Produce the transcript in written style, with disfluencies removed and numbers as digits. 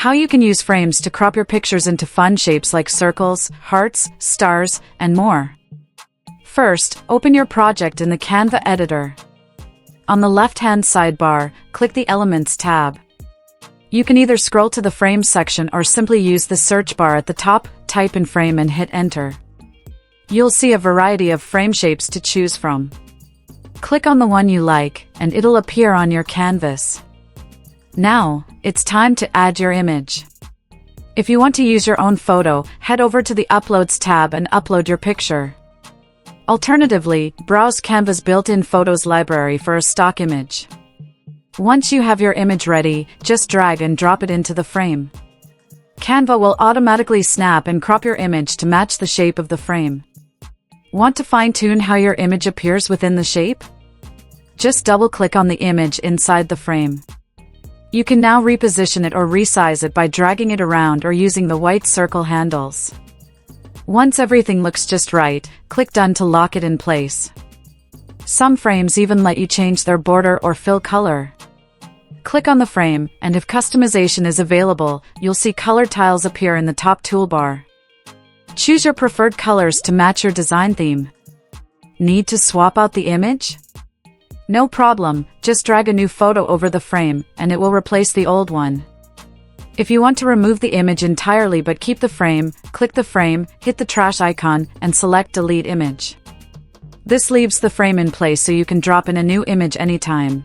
How you can use frames to crop your pictures into fun shapes like circles, hearts, stars, and more. First, open your project in the Canva editor. On the left-hand sidebar, click the Elements tab. You can either scroll to the Frames section or simply use the search bar at the top, type in frame and hit enter. You'll see a variety of frame shapes to choose from. Click on the one you like, and it'll appear on your canvas. Now, it's time to add your image. If you want to use your own photo, head over to the Uploads tab and upload your picture. Alternatively, browse Canva's built-in Photos library for a stock image. Once you have your image ready, just drag and drop it into the frame. Canva will automatically snap and crop your image to match the shape of the frame. Want to fine-tune how your image appears within the shape? Just double-click on the image inside the frame. You can now reposition it or resize it by dragging it around or using the white circle handles. Once everything looks just right, click Done to lock it in place. Some frames even let you change their border or fill color. Click on the frame, and if customization is available, you'll see color tiles appear in the top toolbar. Choose your preferred colors to match your design theme. Need to swap out the image? No problem, just drag a new photo over the frame, and it will replace the old one. If you want to remove the image entirely but keep the frame, click the frame, hit the trash icon, and select Delete Image. This leaves the frame in place so you can drop in a new image anytime.